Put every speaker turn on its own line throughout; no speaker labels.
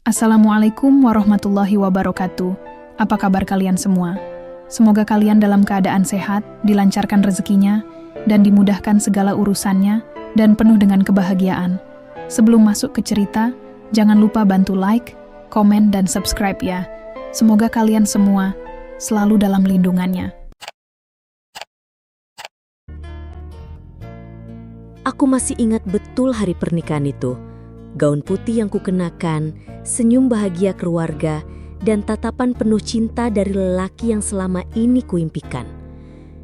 Assalamualaikum warahmatullahi wabarakatuh. Apa kabar kalian semua? Semoga kalian dalam keadaan sehat, dilancarkan rezekinya, dan dimudahkan segala urusannya, dan penuh dengan kebahagiaan. Sebelum masuk ke cerita, jangan lupa bantu like, komen, dan subscribe ya. Semoga kalian semua selalu dalam lindungannya.
Aku masih ingat betul hari pernikahan itu. Gaun putih yang kukenakan, senyum bahagia keluarga, dan tatapan penuh cinta dari lelaki yang selama ini kuimpikan.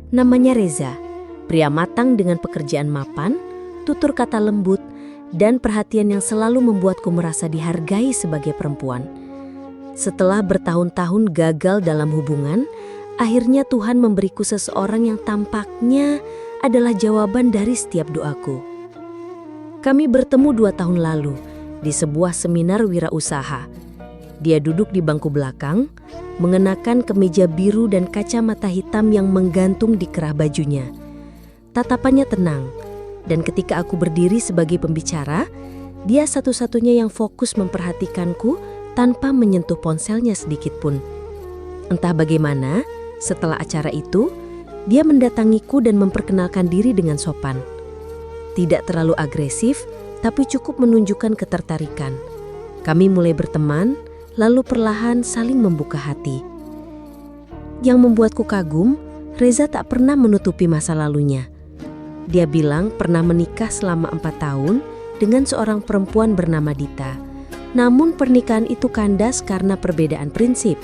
Namanya Reza, pria matang dengan pekerjaan mapan, tutur kata lembut, dan perhatian yang selalu membuatku merasa dihargai sebagai perempuan. Setelah bertahun-tahun gagal dalam hubungan, akhirnya Tuhan memberiku seseorang yang tampaknya adalah jawaban dari setiap doaku. Kami bertemu 2 tahun lalu di sebuah seminar wirausaha. Dia duduk di bangku belakang, mengenakan kemeja biru dan kacamata hitam yang menggantung di kerah bajunya. Tatapannya tenang, dan ketika aku berdiri sebagai pembicara, dia satu-satunya yang fokus memperhatikanku tanpa menyentuh ponselnya sedikit pun. Entah bagaimana, setelah acara itu, dia mendatangiku dan memperkenalkan diri dengan sopan. Tidak terlalu agresif, tapi cukup menunjukkan ketertarikan. Kami mulai berteman, lalu perlahan saling membuka hati. Yang membuatku kagum, Reza tak pernah menutupi masa lalunya. Dia bilang pernah menikah selama 4 tahun dengan seorang perempuan bernama Dita. Namun pernikahan itu kandas karena perbedaan prinsip.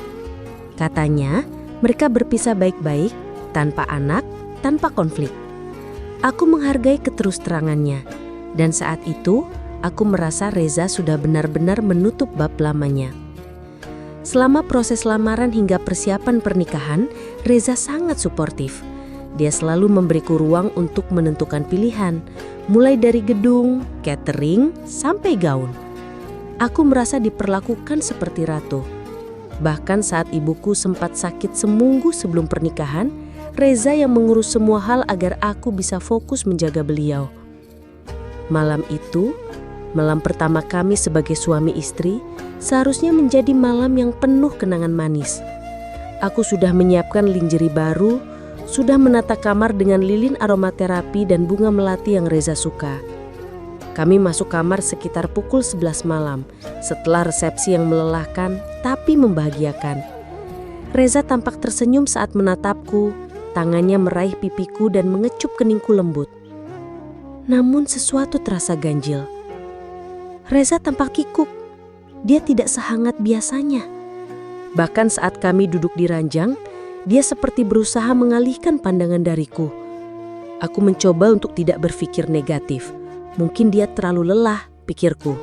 Katanya, mereka berpisah baik-baik, tanpa anak, tanpa konflik. Aku menghargai keterus-terangannya, dan saat itu aku merasa Reza sudah benar-benar menutup bab lamanya. Selama proses lamaran hingga persiapan pernikahan, Reza sangat suportif. Dia selalu memberiku ruang untuk menentukan pilihan, mulai dari gedung, catering, sampai gaun. Aku merasa diperlakukan seperti ratu. Bahkan saat ibuku sempat sakit seminggu sebelum pernikahan, Reza yang mengurus semua hal agar aku bisa fokus menjaga beliau. Malam itu, malam pertama kami sebagai suami istri, seharusnya menjadi malam yang penuh kenangan manis. Aku sudah menyiapkan lingerie baru, sudah menata kamar dengan lilin aromaterapi dan bunga melati yang Reza suka. Kami masuk kamar sekitar pukul 11 malam, setelah resepsi yang melelahkan tapi membahagiakan. Reza tampak tersenyum saat menatapku, tangannya meraih pipiku dan mengecup keningku lembut. Namun sesuatu terasa ganjil. Reza tampak kikuk. Dia tidak sehangat biasanya. Bahkan saat kami duduk di ranjang, dia seperti berusaha mengalihkan pandangan dariku. Aku mencoba untuk tidak berpikir negatif. Mungkin dia terlalu lelah, pikirku.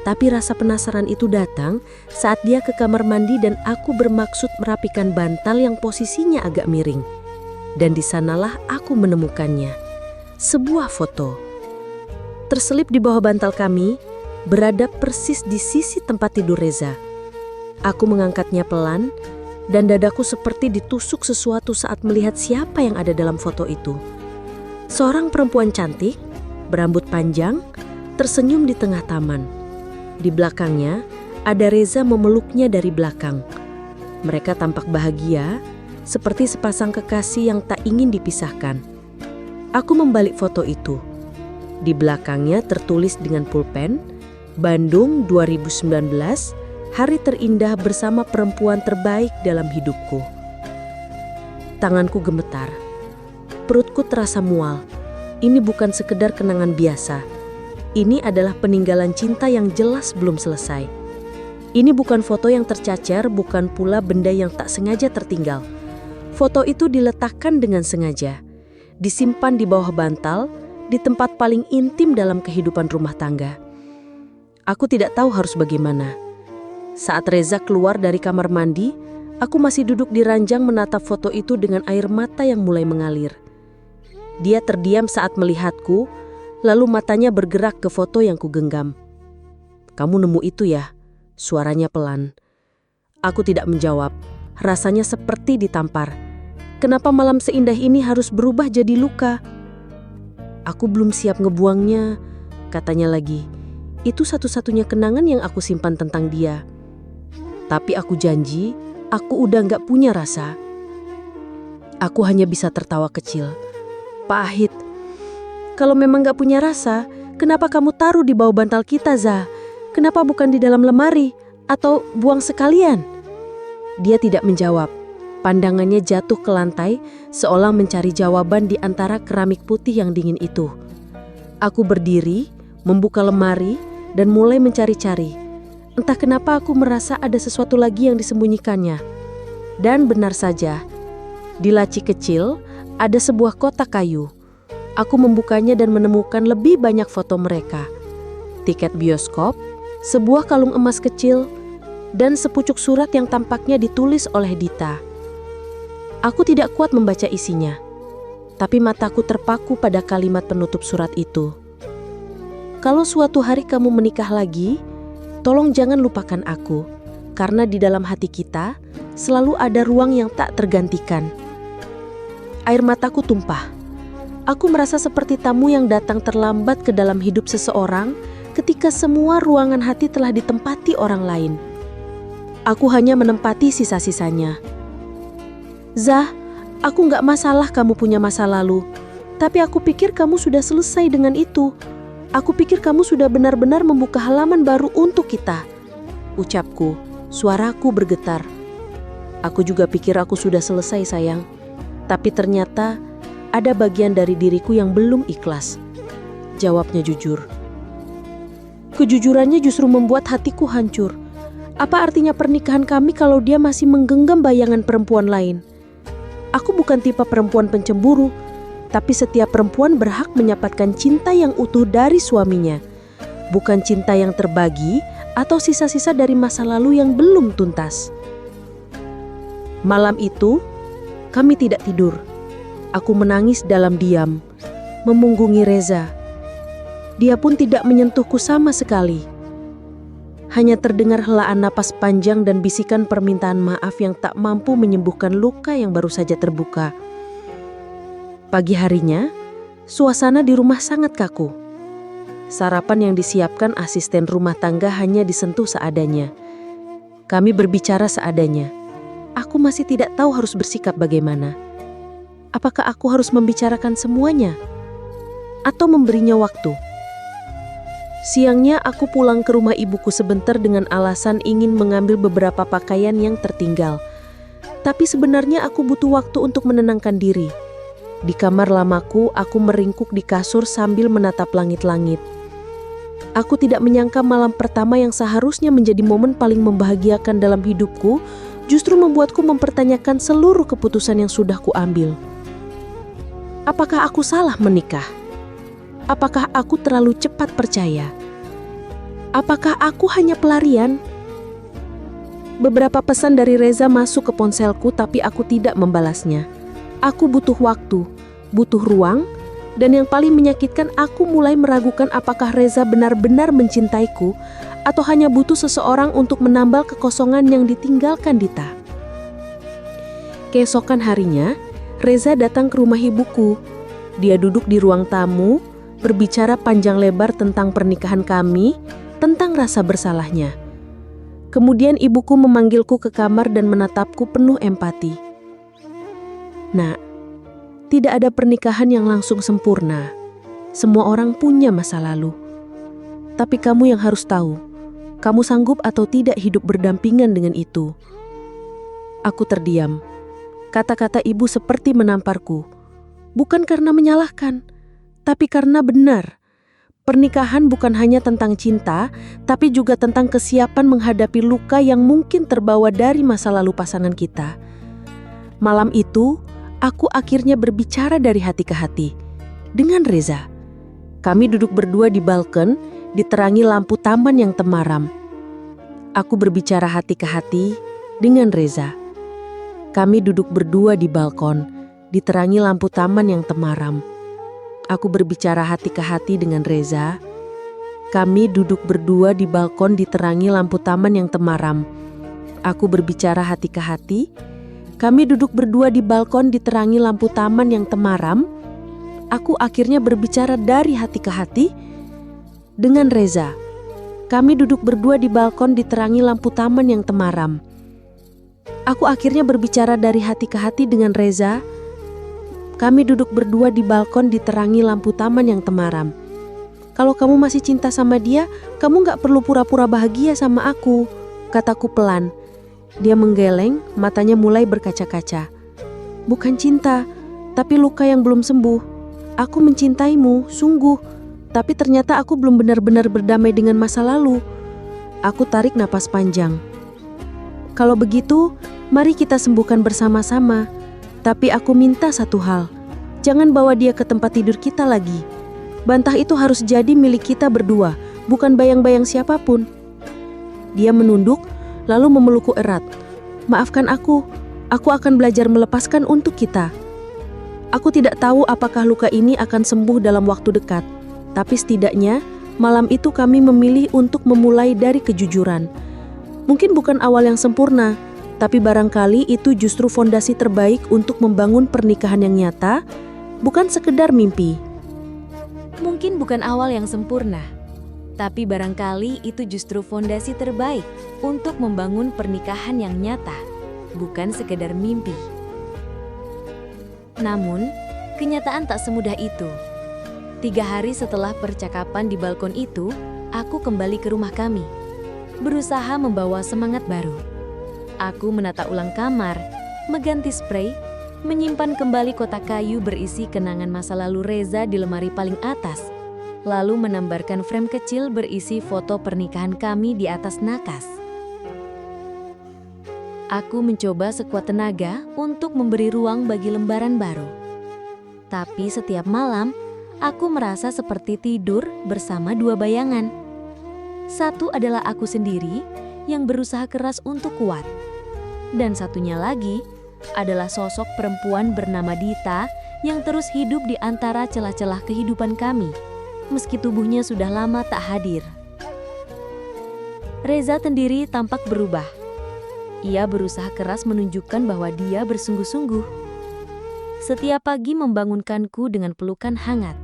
Tapi rasa penasaran itu datang saat dia ke kamar mandi dan aku bermaksud merapikan bantal yang posisinya agak miring. Dan di sanalah aku menemukannya. Sebuah foto. Terselip di bawah bantal kami, berada persis di sisi tempat tidur Reza. Aku mengangkatnya pelan, dan dadaku seperti ditusuk sesuatu saat melihat siapa yang ada dalam foto itu. Seorang perempuan cantik, berambut panjang, tersenyum di tengah taman. Di belakangnya, ada Reza memeluknya dari belakang. Mereka tampak bahagia, seperti sepasang kekasih yang tak ingin dipisahkan. Aku membalik foto itu. Di belakangnya tertulis dengan pulpen, Bandung 2019, hari terindah bersama perempuan terbaik dalam hidupku. Tanganku gemetar. Perutku terasa mual. Ini bukan sekedar kenangan biasa. Ini adalah peninggalan cinta yang jelas belum selesai. Ini bukan foto yang tercacar, bukan pula benda yang tak sengaja tertinggal. Foto itu diletakkan dengan sengaja, disimpan di bawah bantal, di tempat paling intim dalam kehidupan rumah tangga. Aku tidak tahu harus bagaimana. Saat Reza keluar dari kamar mandi, aku masih duduk di ranjang menatap foto itu dengan air mata yang mulai mengalir. Dia terdiam saat melihatku, lalu matanya bergerak ke foto yang kugenggam. "Kamu nemu itu ya?" Suaranya pelan. Aku tidak menjawab. Rasanya seperti ditampar. Kenapa malam seindah ini harus berubah jadi luka? "Aku belum siap ngebuangnya," katanya lagi. Itu satu-satunya kenangan yang aku simpan tentang dia. Tapi aku janji, aku udah gak punya rasa. Aku hanya bisa tertawa kecil. Pahit. Kalau memang gak punya rasa, kenapa kamu taruh di bawah bantal kita, Za? Kenapa bukan di dalam lemari? Atau buang sekalian? Dia tidak menjawab. Pandangannya jatuh ke lantai, seolah mencari jawaban di antara keramik putih yang dingin itu. Aku berdiri, membuka lemari, dan mulai mencari-cari. Entah kenapa aku merasa ada sesuatu lagi yang disembunyikannya. Dan benar saja, di laci kecil ada sebuah kotak kayu. Aku membukanya dan menemukan lebih banyak foto mereka. Tiket bioskop, sebuah kalung emas kecil, dan sepucuk surat yang tampaknya ditulis oleh Dita. Aku tidak kuat membaca isinya, tapi mataku terpaku pada kalimat penutup surat itu. Kalau suatu hari kamu menikah lagi, tolong jangan lupakan aku, karena di dalam hati kita selalu ada ruang yang tak tergantikan. Air mataku tumpah. Aku merasa seperti tamu yang datang terlambat ke dalam hidup seseorang ketika semua ruangan hati telah ditempati orang lain. Aku hanya menempati sisa-sisanya. Zah, aku gak masalah kamu punya masa lalu, tapi aku pikir kamu sudah selesai dengan itu. Aku pikir kamu sudah benar-benar membuka halaman baru untuk kita. Ucapku, suaraku bergetar. Aku juga pikir aku sudah selesai, sayang. Tapi ternyata ada bagian dari diriku yang belum ikhlas. Jawabnya jujur. Kejujurannya justru membuat hatiku hancur. Apa artinya pernikahan kami kalau dia masih menggenggam bayangan perempuan lain? Aku bukan tipe perempuan pencemburu, tapi setiap perempuan berhak mendapatkan cinta yang utuh dari suaminya. Bukan cinta yang terbagi atau sisa-sisa dari masa lalu yang belum tuntas. Malam itu, kami tidak tidur. Aku menangis dalam diam, memunggungi Reza. Dia pun tidak menyentuhku sama sekali. Hanya terdengar helaan napas panjang dan bisikan permintaan maaf yang tak mampu menyembuhkan luka yang baru saja terbuka. Pagi harinya, suasana di rumah sangat kaku. Sarapan yang disiapkan asisten rumah tangga hanya disentuh seadanya. Kami berbicara seadanya. Aku masih tidak tahu harus bersikap bagaimana. Apakah aku harus membicarakan semuanya? Atau memberinya waktu? Siangnya aku pulang ke rumah ibuku sebentar dengan alasan ingin mengambil beberapa pakaian yang tertinggal. Tapi sebenarnya aku butuh waktu untuk menenangkan diri. Di kamar lamaku, aku meringkuk di kasur sambil menatap langit-langit. Aku tidak menyangka malam pertama yang seharusnya menjadi momen paling membahagiakan dalam hidupku, justru membuatku mempertanyakan seluruh keputusan yang sudah kuambil. Apakah aku salah menikah? Apakah aku terlalu cepat percaya? Apakah aku hanya pelarian? Beberapa pesan dari Reza masuk ke ponselku, tapi aku tidak membalasnya. Aku butuh waktu, butuh ruang, dan yang paling menyakitkan, aku mulai meragukan apakah Reza benar-benar mencintaiku atau hanya butuh seseorang untuk menambal kekosongan yang ditinggalkan Dita. Keesokan harinya, Reza datang ke rumah ibuku. Dia duduk di ruang tamu, berbicara panjang lebar tentang pernikahan kami, tentang rasa bersalahnya. Kemudian ibuku memanggilku ke kamar dan menatapku penuh empati. Nak, tidak ada pernikahan yang langsung sempurna. Semua orang punya masa lalu. Tapi kamu yang harus tahu, kamu sanggup atau tidak hidup berdampingan dengan itu. Aku terdiam. Kata-kata ibu seperti menamparku. Bukan karena menyalahkan, tapi karena benar. Pernikahan bukan hanya tentang cinta, tapi juga tentang kesiapan menghadapi luka yang mungkin terbawa dari masa lalu pasangan kita. Malam itu, aku akhirnya berbicara dari hati ke hati dengan Reza. Kami duduk berdua di balkon, diterangi lampu taman yang temaram. Aku berbicara hati ke hati dengan Reza. Kami duduk berdua di balkon, diterangi lampu taman yang temaram. Aku berbicara hati ke hati dengan Reza. Kami duduk berdua di balkon diterangi lampu taman yang temaram. Aku berbicara hati ke hati. Kami duduk berdua di balkon diterangi lampu taman yang temaram. Aku akhirnya berbicara dari hati ke hati dengan Reza.
Kami duduk berdua di balkon diterangi lampu taman yang temaram. Aku akhirnya berbicara dari hati ke hati dengan Reza. Kami duduk berdua di balkon diterangi lampu taman yang temaram. Kalau kamu masih cinta sama dia, kamu gak perlu pura-pura bahagia sama aku, kataku pelan. Dia menggeleng, matanya mulai berkaca-kaca. Bukan cinta, tapi luka yang belum sembuh. Aku mencintaimu, sungguh. Tapi ternyata aku belum benar-benar berdamai dengan masa lalu. Aku tarik napas panjang. Kalau begitu, mari kita sembuhkan bersama-sama. Tapi aku minta satu hal. Jangan bawa dia ke tempat tidur kita lagi. Bantal itu harus jadi milik kita berdua, bukan bayang-bayang siapapun. Dia menunduk, lalu memelukku erat. Maafkan aku akan belajar melepaskan untuk kita. Aku tidak tahu apakah luka ini akan sembuh dalam waktu dekat. Tapi setidaknya, malam itu kami memilih untuk memulai dari kejujuran. Mungkin bukan awal yang sempurna, tapi barangkali itu justru fondasi terbaik untuk membangun pernikahan yang nyata, bukan sekedar mimpi.
Mungkin bukan awal yang sempurna, tapi barangkali itu justru fondasi terbaik untuk membangun pernikahan yang nyata, bukan sekedar mimpi. Namun, kenyataan tak semudah itu. 3 hari setelah percakapan di balkon itu, aku kembali ke rumah kami, berusaha membawa semangat baru. Aku menata ulang kamar, mengganti spray, menyimpan kembali kotak kayu berisi kenangan masa lalu Reza di lemari paling atas, lalu menambahkan frame kecil berisi foto pernikahan kami di atas nakas. Aku mencoba sekuat tenaga untuk memberi ruang bagi lembaran baru. Tapi setiap malam, aku merasa seperti tidur bersama 2 bayangan. Satu adalah aku sendiri yang berusaha keras untuk kuat. Dan satunya lagi adalah sosok perempuan bernama Dita yang terus hidup di antara celah-celah kehidupan kami, meski tubuhnya sudah lama tak hadir. Reza sendiri tampak berubah. Ia berusaha keras menunjukkan bahwa dia bersungguh-sungguh. Setiap pagi membangunkanku dengan pelukan hangat,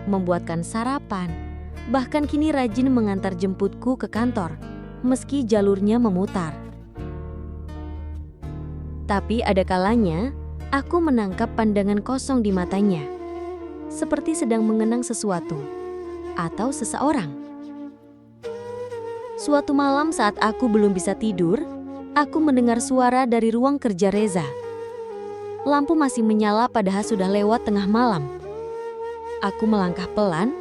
membuatkan sarapan, bahkan kini rajin mengantar jemputku ke kantor, meski jalurnya memutar. Tapi ada kalanya, aku menangkap pandangan kosong di matanya, seperti sedang mengenang sesuatu, atau seseorang. Suatu malam saat aku belum bisa tidur, aku mendengar suara dari ruang kerja Reza. Lampu masih menyala padahal sudah lewat tengah malam. Aku melangkah pelan,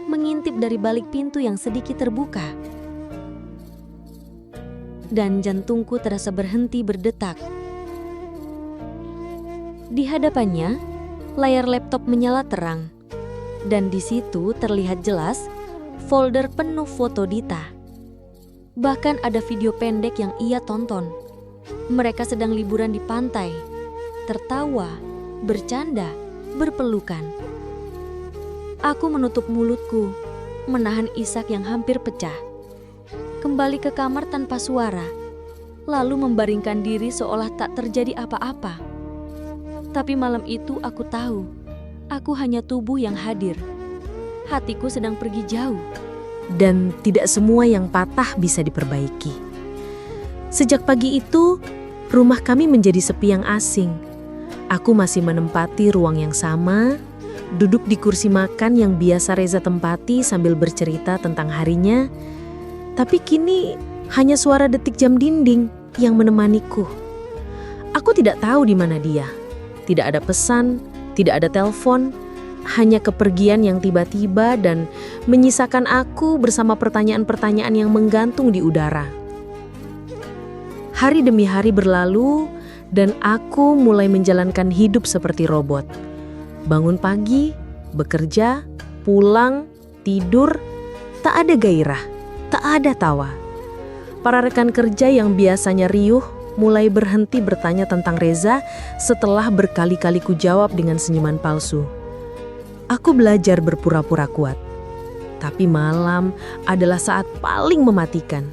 mengintip dari balik pintu yang sedikit terbuka. Dan jantungku terasa berhenti berdetak. Di hadapannya, layar laptop menyala terang. Dan di situ terlihat jelas folder penuh foto Dita. Bahkan ada video pendek yang ia tonton. Mereka sedang liburan di pantai, tertawa, bercanda, berpelukan. Aku menutup mulutku, menahan isak yang hampir pecah. Kembali ke kamar tanpa suara, lalu membaringkan diri seolah tak terjadi apa-apa. Tapi malam itu aku tahu, aku hanya tubuh yang hadir. Hatiku sedang pergi jauh.
Dan tidak semua yang patah bisa diperbaiki. Sejak pagi itu, rumah kami menjadi sepi yang asing. Aku masih menempati ruang yang sama, duduk di kursi makan yang biasa Reza tempati sambil bercerita tentang harinya. Tapi kini hanya suara detik jam dinding yang menemaniku. Aku tidak tahu di mana dia. Tidak ada pesan, tidak ada telepon, hanya kepergian yang tiba-tiba dan menyisakan aku bersama pertanyaan-pertanyaan yang menggantung di udara. Hari demi hari berlalu dan aku mulai menjalankan hidup seperti robot. Bangun pagi, bekerja, pulang, tidur, tak ada gairah, tak ada tawa. Para rekan kerja yang biasanya riuh mulai berhenti bertanya tentang Reza setelah berkali-kali ku jawab dengan senyuman palsu. Aku belajar berpura-pura kuat. Tapi malam adalah saat paling mematikan.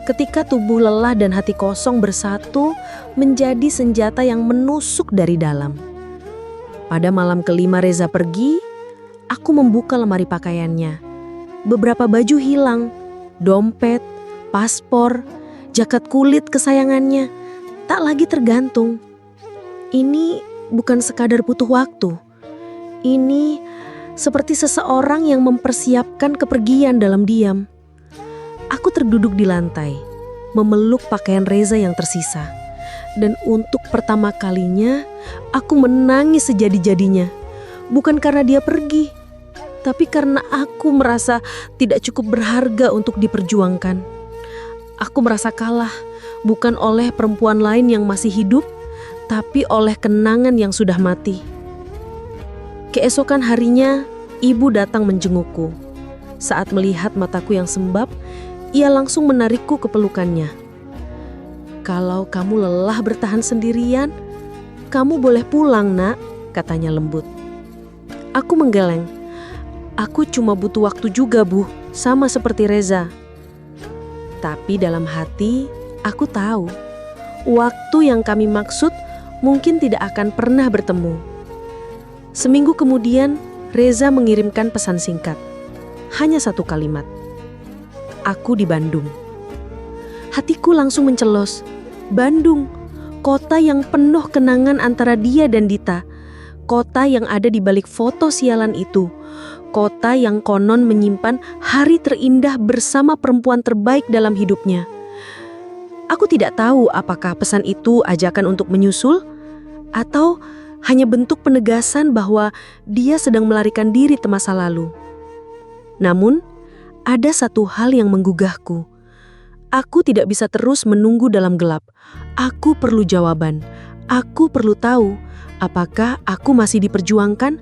Ketika tubuh lelah dan hati kosong bersatu menjadi senjata yang menusuk dari dalam. Pada malam kelima Reza pergi, aku membuka lemari pakaiannya. Beberapa baju hilang, dompet, paspor, jaket kulit kesayangannya, tak lagi tergantung. Ini bukan sekadar butuh waktu. Ini seperti seseorang yang mempersiapkan kepergian dalam diam. Aku terduduk di lantai, memeluk pakaian Reza yang tersisa. Dan untuk pertama kalinya, aku menangis sejadi-jadinya. Bukan karena dia pergi, tapi karena aku merasa tidak cukup berharga untuk diperjuangkan. Aku merasa kalah, bukan oleh perempuan lain yang masih hidup, tapi oleh kenangan yang sudah mati. Keesokan harinya, ibu datang menjengukku. Saat melihat mataku yang sembab, ia langsung menarikku ke pelukannya. "Kalau kamu lelah bertahan sendirian, kamu boleh pulang, Nak," katanya lembut. Aku menggeleng. "Aku cuma butuh waktu juga, Bu, sama seperti Reza." Tapi dalam hati, aku tahu, waktu yang kami maksud mungkin tidak akan pernah bertemu. Seminggu kemudian, Reza mengirimkan pesan singkat. Hanya satu kalimat. "Aku di Bandung." Hatiku langsung mencelos. Bandung, kota yang penuh kenangan antara dia dan Dita. Kota yang ada di balik foto sialan itu. Kota yang konon menyimpan hari terindah bersama perempuan terbaik dalam hidupnya. Aku tidak tahu apakah pesan itu ajakan untuk menyusul, atau hanya bentuk penegasan bahwa dia sedang melarikan diri ke masa lalu. Namun, ada satu hal yang menggugahku. Aku tidak bisa terus menunggu dalam gelap. Aku perlu jawaban. Aku perlu tahu apakah aku masih diperjuangkan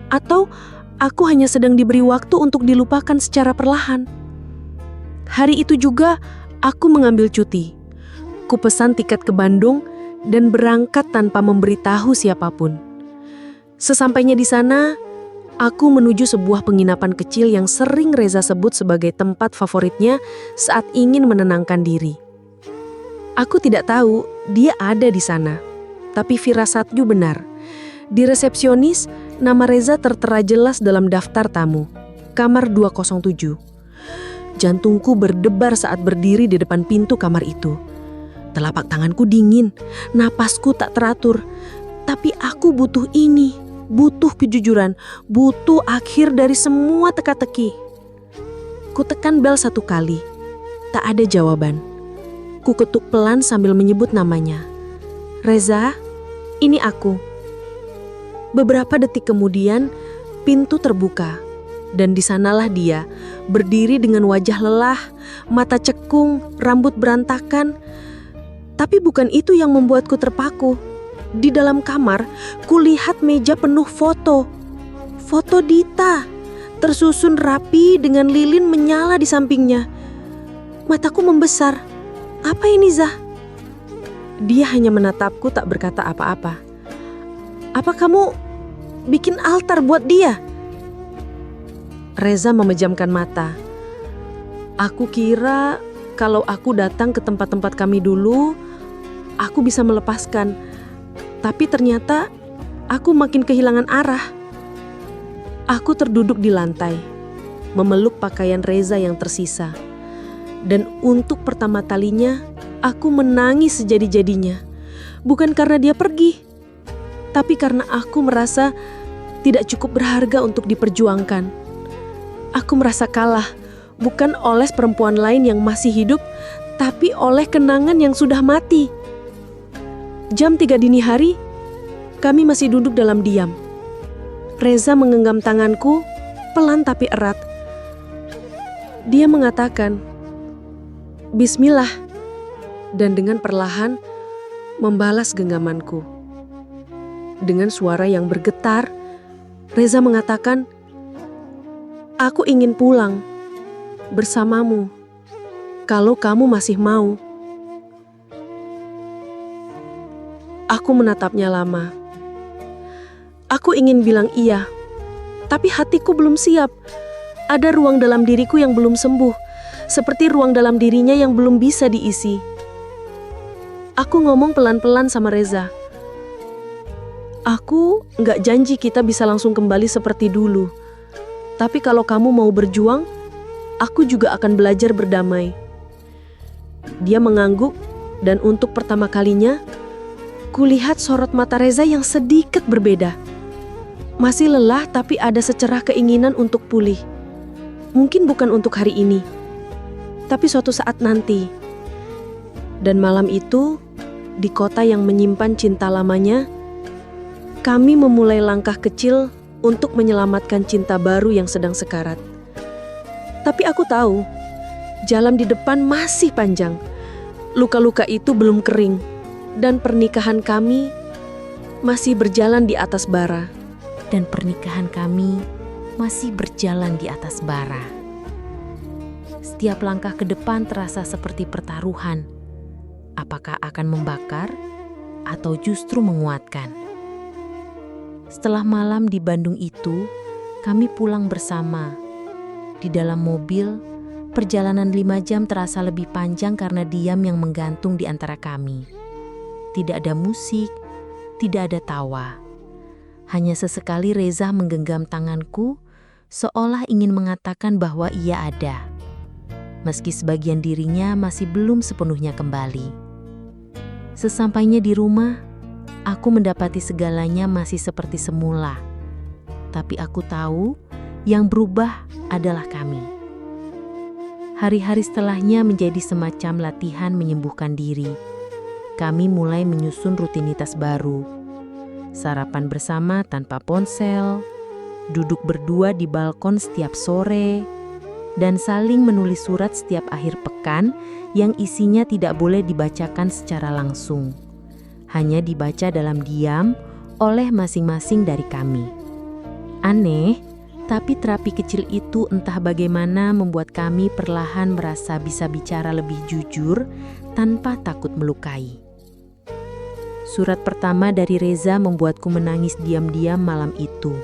atau aku hanya sedang diberi waktu untuk dilupakan secara perlahan. Hari itu juga aku mengambil cuti. Kupesan tiket ke Bandung dan berangkat tanpa memberitahu siapapun. Sesampainya di sana, aku menuju sebuah penginapan kecil yang sering Reza sebut sebagai tempat favoritnya saat ingin menenangkan diri. Aku tidak tahu dia ada di sana, tapi firasatku benar. Di resepsionis, nama Reza tertera jelas dalam daftar tamu, kamar 207. Jantungku berdebar saat berdiri di depan pintu kamar itu. Telapak tanganku dingin, napasku tak teratur. Tapi aku butuh ini, butuh kejujuran, butuh akhir dari semua teka-teki. Kutekan bel 1 kali, tak ada jawaban. Ku ketuk pelan sambil menyebut namanya. "Reza, ini aku." Beberapa detik kemudian, pintu terbuka. Dan di sanalah dia, berdiri dengan wajah lelah, mata cekung, rambut berantakan. Tapi bukan itu yang membuatku terpaku. Di dalam kamar, kulihat meja penuh foto. Foto Dita, tersusun rapi dengan lilin menyala di sampingnya. Mataku membesar. "Apa ini, Zah?" Dia hanya menatapku tak berkata apa-apa. "Apa kamu bikin altar buat dia?" Reza memejamkan mata. "Aku kira kalau aku datang ke tempat-tempat kami dulu, aku bisa melepaskan. Tapi ternyata aku makin kehilangan arah." Aku terduduk di lantai, memeluk pakaian Reza yang tersisa. Dan untuk pertama kalinya, aku menangis sejadi-jadinya. Bukan karena dia pergi, tapi karena aku merasa tidak cukup berharga untuk diperjuangkan. Aku merasa kalah, bukan oleh perempuan lain yang masih hidup, tapi oleh kenangan yang sudah mati. Jam 3 dini hari, kami masih duduk dalam diam. Reza menggenggam tanganku, pelan tapi erat. Dia mengatakan, "Bismillah," dan dengan perlahan membalas genggamanku. Dengan suara yang bergetar, Reza mengatakan, "Aku ingin pulang bersamamu, kalau kamu masih mau." Aku menatapnya lama. Aku ingin bilang iya, tapi hatiku belum siap. Ada ruang dalam diriku yang belum sembuh, seperti ruang dalam dirinya yang belum bisa diisi. Aku ngomong pelan-pelan sama Reza. "Aku gak janji kita bisa langsung kembali seperti dulu. Tapi kalau kamu mau berjuang, aku juga akan belajar berdamai. Dia mengangguk dan untuk pertama kalinya, kulihat sorot mata Reza yang sedikit berbeda. Masih lelah tapi ada secerah keinginan untuk pulih. Mungkin bukan untuk hari ini, tapi suatu saat nanti. Dan malam itu, di kota yang menyimpan cinta lamanya, kami memulai langkah kecil untuk menyelamatkan cinta baru yang sedang sekarat. Tapi aku tahu, jalan di depan masih panjang. Luka-luka itu belum kering, dan pernikahan kami masih berjalan di atas bara.
Dan pernikahan kami masih berjalan di atas bara. Setiap langkah ke depan terasa seperti pertaruhan. Apakah akan membakar atau justru menguatkan? Setelah malam di Bandung itu, kami pulang bersama. Di dalam mobil, perjalanan 5 jam terasa lebih panjang karena diam yang menggantung di antara kami. Tidak ada musik, tidak ada tawa. Hanya sesekali Reza menggenggam tanganku, seolah ingin mengatakan bahwa ia ada. Meski sebagian dirinya masih belum sepenuhnya kembali. Sesampainya di rumah, aku mendapati segalanya masih seperti semula. Tapi aku tahu yang berubah adalah kami. Hari-hari setelahnya menjadi semacam latihan menyembuhkan diri. Kami mulai menyusun rutinitas baru. Sarapan bersama tanpa ponsel, duduk berdua di balkon setiap sore, dan saling menulis surat setiap akhir pekan yang isinya tidak boleh dibacakan secara langsung. Hanya dibaca dalam diam oleh masing-masing dari kami. Aneh, tapi terapi kecil itu entah bagaimana membuat kami perlahan merasa bisa bicara lebih jujur tanpa takut melukai. Surat pertama dari Reza membuatku menangis diam-diam malam itu.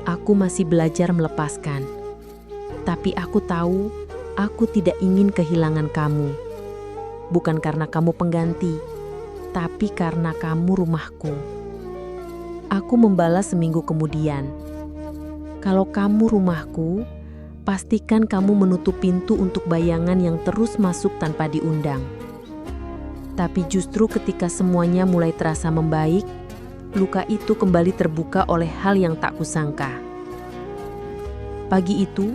Aku masih belajar melepaskan. Tapi aku tahu, aku tidak ingin kehilangan kamu. Bukan karena kamu pengganti, tapi karena kamu rumahku. Aku membalas seminggu kemudian. Kalau kamu rumahku, pastikan kamu menutup pintu untuk bayangan yang terus masuk tanpa diundang. Tapi justru ketika semuanya mulai terasa membaik, luka itu kembali terbuka oleh hal yang tak kusangka. Pagi itu,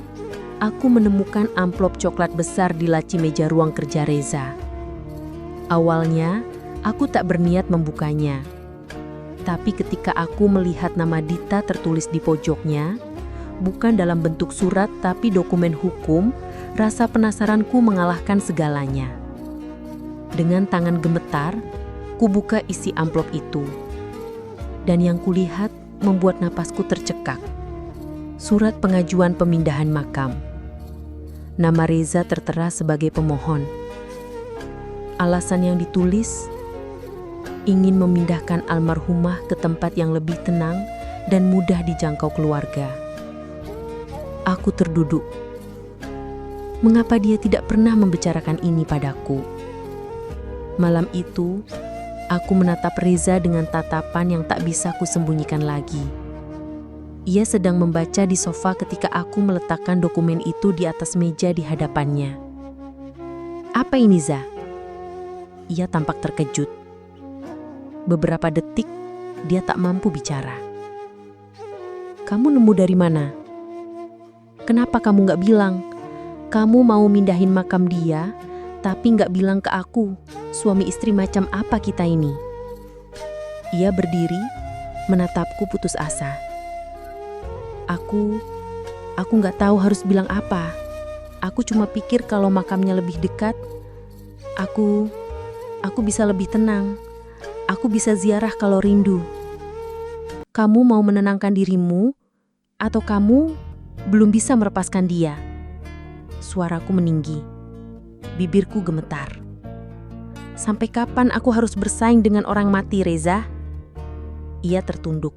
aku menemukan amplop coklat besar di laci meja ruang kerja Reza. Awalnya, aku tak berniat membukanya. Tapi ketika aku melihat nama Dita tertulis di pojoknya, bukan dalam bentuk surat tapi dokumen hukum, rasa penasaranku mengalahkan segalanya. Dengan tangan gemetar, kubuka isi amplop itu. Dan yang kulihat membuat napasku tercekak. Surat pengajuan pemindahan makam. Nama Reza tertera sebagai pemohon. Alasan yang ditulis, ingin memindahkan almarhumah ke tempat yang lebih tenang dan mudah dijangkau keluarga. Aku terduduk. Mengapa dia tidak pernah membicarakan ini padaku? Malam itu, aku menatap Reza dengan tatapan yang tak bisa kusembunyikan lagi. Ia sedang membaca di sofa ketika aku meletakkan dokumen itu di atas meja di hadapannya. Apa ini, Za? Ia tampak terkejut. Beberapa detik, dia tak mampu bicara. Kamu nemu dari mana? Kenapa kamu gak bilang? Kamu mau mindahin makam dia, tapi gak bilang ke aku. Suami istri macam apa kita ini? Ia berdiri, menatapku putus asa. Aku gak tahu harus bilang apa. Aku cuma pikir kalau makamnya lebih dekat, aku bisa lebih tenang. Aku bisa ziarah kalau rindu. Kamu mau menenangkan dirimu, atau kamu belum bisa melepaskan dia? Suaraku meninggi. Bibirku gemetar. Sampai kapan aku harus bersaing dengan orang mati, Reza? Ia tertunduk.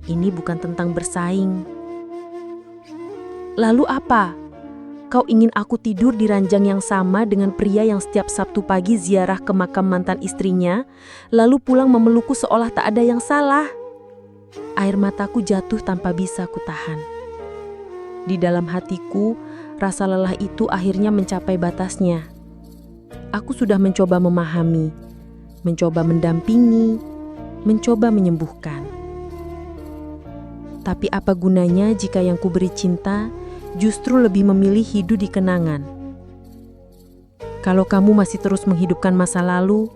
Ini bukan tentang bersaing. Lalu apa? Kau ingin aku tidur di ranjang yang sama dengan pria yang setiap Sabtu pagi ziarah ke makam mantan istrinya, lalu pulang memelukku seolah tak ada yang salah? Air mataku jatuh tanpa bisa kutahan. Di dalam hatiku,
rasa lelah itu akhirnya mencapai batasnya. Aku sudah mencoba memahami, mencoba mendampingi, mencoba menyembuhkan. Tapi apa gunanya jika yang kuberi cinta justru lebih memilih hidup di kenangan? Kalau kamu masih terus menghidupkan masa lalu,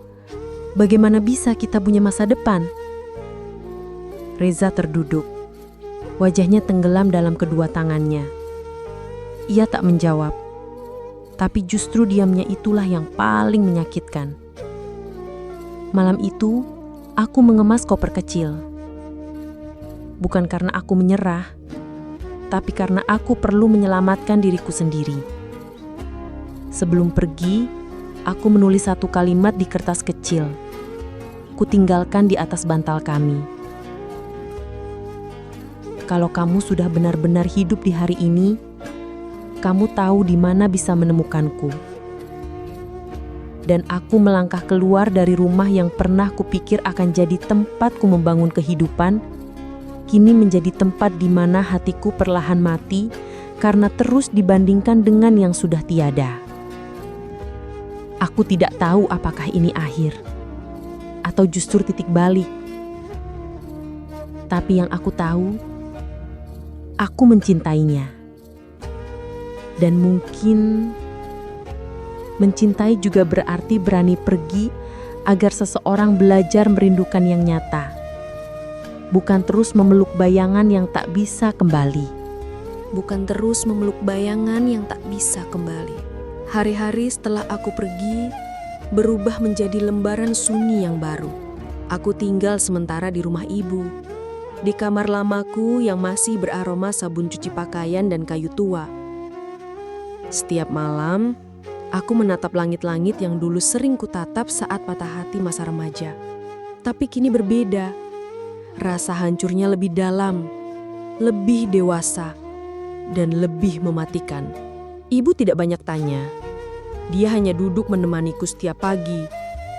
bagaimana bisa kita punya masa depan? Reza terduduk. Wajahnya tenggelam dalam kedua tangannya. Ia tak menjawab. Tapi justru diamnya itulah yang paling menyakitkan. Malam itu, aku mengemas koper kecil. Bukan karena aku menyerah, tapi karena aku perlu menyelamatkan diriku sendiri. Sebelum pergi, aku menulis satu kalimat di kertas kecil. Kutinggalkan di atas bantal kami. Kalau kamu sudah benar-benar hidup di hari ini, kamu tahu di mana bisa menemukanku. Dan aku melangkah keluar dari rumah yang pernah kupikir akan jadi tempatku membangun kehidupan, kini menjadi tempat di mana hatiku perlahan mati karena terus dibandingkan dengan yang sudah tiada. Aku tidak tahu apakah ini akhir atau justru titik balik. Tapi yang aku tahu, aku mencintainya. Dan mungkin mencintai juga berarti berani pergi agar seseorang belajar merindukan yang nyata. Bukan terus memeluk bayangan yang tak bisa kembali.
Bukan terus memeluk bayangan yang tak bisa kembali. Hari-hari setelah aku pergi, berubah menjadi lembaran sunyi yang baru. Aku tinggal sementara di rumah ibu, di kamar lamaku yang masih beraroma sabun cuci pakaian dan kayu tua. Setiap malam, aku menatap langit-langit yang dulu sering kutatap saat patah hati masa remaja. Tapi kini berbeda. Rasa hancurnya lebih dalam, lebih dewasa, dan lebih mematikan. Ibu tidak banyak tanya. Dia hanya duduk menemaniku setiap pagi,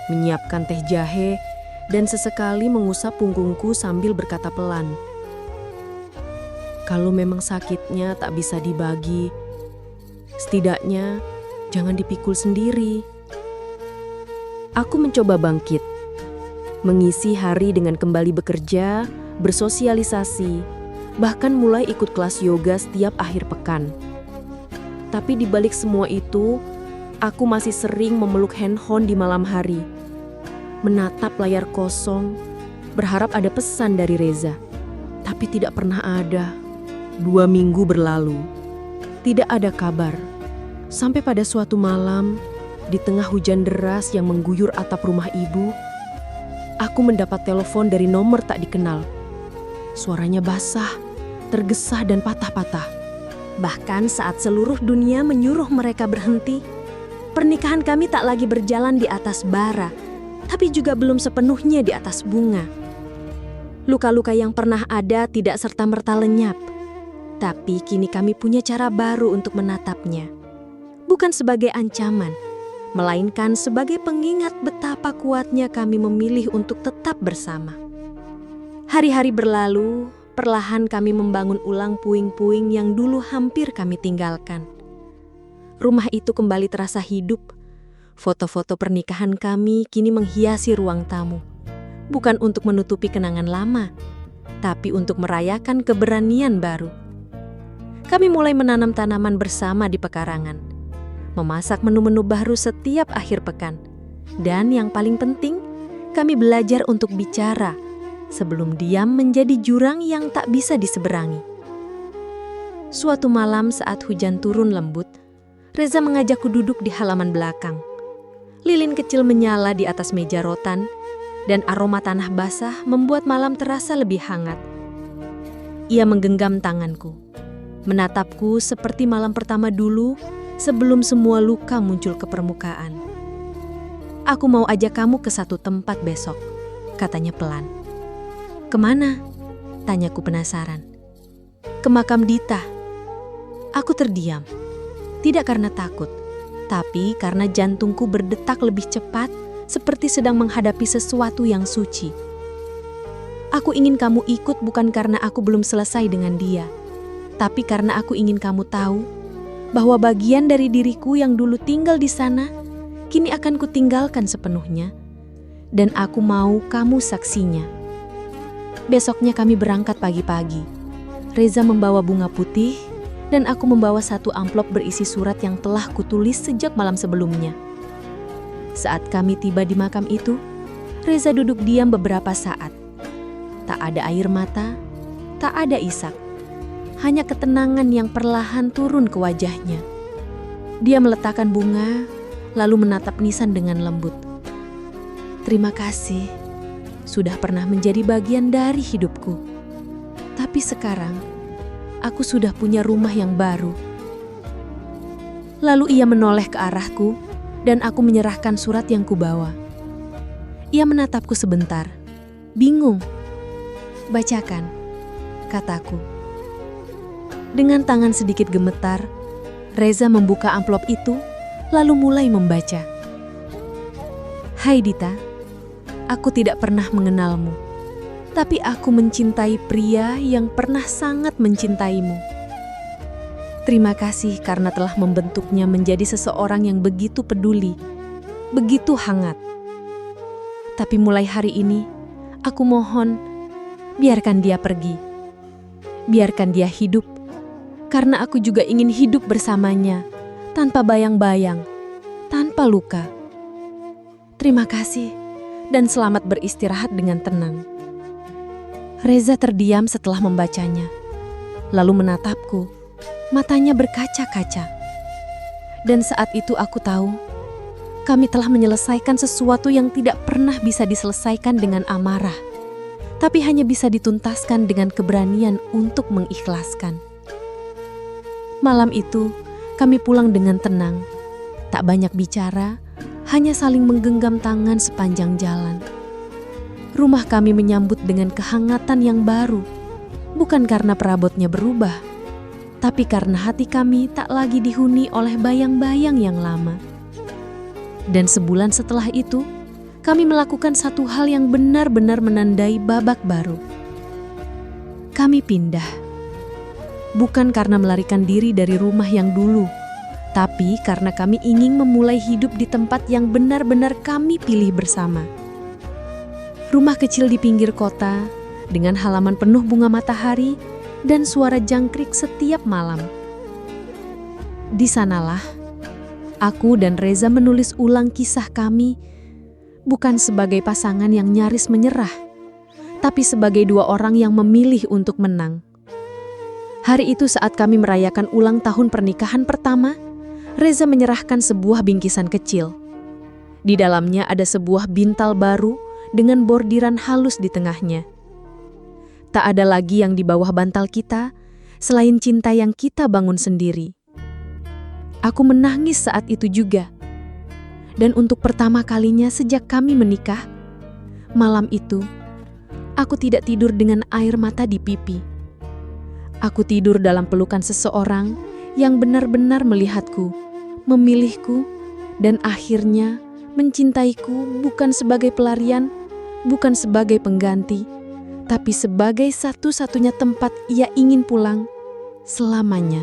menyiapkan teh jahe, dan sesekali mengusap punggungku sambil berkata pelan, "Kalau memang sakitnya tak bisa dibagi, setidaknya jangan dipikul sendiri." Aku mencoba bangkit, mengisi hari dengan kembali bekerja, bersosialisasi, bahkan mulai ikut kelas yoga setiap akhir pekan. Tapi di balik semua itu, aku masih sering memeluk handphone di malam hari, menatap layar kosong, berharap ada pesan dari Reza. Tapi tidak pernah ada. 2 minggu berlalu, tidak ada kabar. Sampai pada suatu malam, di tengah hujan deras yang mengguyur atap rumah ibu, aku mendapat telepon dari nomor tak dikenal. Suaranya basah, tergesah dan patah-patah.
Bahkan saat seluruh dunia menyuruh mereka berhenti, pernikahan kami tak lagi berjalan di atas bara, tapi juga belum sepenuhnya di atas bunga. Luka-luka yang pernah ada tidak serta-merta lenyap, tapi kini kami punya cara baru untuk menatapnya. Bukan sebagai ancaman, melainkan sebagai pengingat betapa kuatnya kami memilih untuk tetap bersama. Hari-hari berlalu, perlahan kami membangun ulang puing-puing yang dulu hampir kami tinggalkan. Rumah itu kembali terasa hidup. Foto-foto pernikahan kami kini menghiasi ruang tamu. Bukan untuk menutupi kenangan lama, tapi untuk merayakan keberanian baru. Kami mulai menanam tanaman bersama di pekarangan, memasak menu-menu baru setiap akhir pekan. Dan yang paling penting, kami belajar untuk bicara sebelum diam menjadi jurang yang tak bisa diseberangi. Suatu malam saat hujan turun lembut, Reza mengajakku duduk di halaman belakang. Lilin kecil menyala di atas meja rotan, dan aroma tanah basah membuat malam terasa lebih hangat. Ia menggenggam tanganku, menatapku seperti malam pertama dulu sebelum semua luka muncul ke permukaan. "Aku mau ajak kamu ke satu tempat besok," katanya pelan. "Kemana?" tanyaku penasaran. "Ke makam Dita." Aku terdiam, tidak karena takut, tapi karena jantungku berdetak lebih cepat seperti sedang menghadapi sesuatu yang suci. "Aku ingin kamu ikut bukan karena aku belum selesai dengan dia, tapi karena aku ingin kamu tahu
bahwa bagian dari diriku yang dulu tinggal di sana, kini akan kutinggalkan sepenuhnya. Dan aku mau kamu saksinya. Besoknya kami berangkat pagi-pagi. Reza membawa bunga putih, dan aku membawa satu amplop berisi surat yang telah kutulis sejak malam sebelumnya. Saat kami tiba di makam itu, Reza duduk diam beberapa saat. Tak ada air mata, tak ada isak. Hanya ketenangan yang perlahan turun ke wajahnya. Dia meletakkan bunga, lalu menatap Nisan dengan lembut. Terima kasih, sudah pernah menjadi bagian dari hidupku. Tapi sekarang, aku sudah punya rumah yang baru. Lalu ia menoleh ke arahku, dan aku menyerahkan surat yang kubawa. Ia menatapku sebentar, bingung. Bacakan, kataku. Dengan tangan sedikit gemetar, Reza membuka amplop itu, lalu mulai membaca. Hai Dita, aku tidak pernah mengenalmu, tapi aku mencintai pria yang pernah sangat mencintaimu. Terima kasih karena telah membentuknya menjadi seseorang yang begitu peduli, begitu hangat. Tapi mulai hari ini, aku mohon, biarkan dia pergi. Biarkan dia hidup, karena aku juga ingin hidup bersamanya, tanpa bayang-bayang, tanpa luka. Terima kasih, dan selamat beristirahat dengan tenang. Reza terdiam setelah membacanya, lalu menatapku, matanya berkaca-kaca. Dan saat itu aku tahu, kami telah menyelesaikan sesuatu yang tidak pernah bisa diselesaikan dengan amarah, tapi hanya bisa dituntaskan dengan keberanian untuk mengikhlaskan. Malam itu, kami pulang dengan tenang, tak banyak bicara, hanya saling menggenggam tangan sepanjang jalan. Rumah kami menyambut dengan kehangatan yang baru, bukan karena perabotnya berubah, tapi karena hati kami tak lagi dihuni oleh bayang-bayang yang lama. Dan sebulan setelah itu, kami melakukan satu hal yang benar-benar menandai babak baru. Kami pindah. Bukan karena melarikan diri dari rumah yang dulu, tapi karena kami ingin memulai hidup di tempat yang benar-benar kami pilih bersama. Rumah kecil di pinggir kota, dengan halaman penuh bunga matahari dan suara jangkrik setiap malam. Di sanalah, aku dan Reza menulis ulang kisah kami, bukan sebagai pasangan yang nyaris menyerah, tapi sebagai dua orang yang memilih untuk menang. Hari itu saat kami merayakan ulang tahun pernikahan pertama, Reza menyerahkan sebuah bingkisan kecil. Di dalamnya ada sebuah bintal baru dengan bordiran halus di tengahnya. Tak ada lagi yang di bawah bantal kita, selain cinta yang kita bangun sendiri. Aku menangis saat itu juga. Dan untuk pertama kalinya sejak kami menikah, malam itu, aku tidak tidur dengan air mata di pipi. Aku tidur dalam pelukan seseorang yang benar-benar melihatku, memilihku, dan akhirnya mencintaiku bukan sebagai pelarian, bukan sebagai pengganti, tapi sebagai satu-satunya tempat ia ingin pulang selamanya.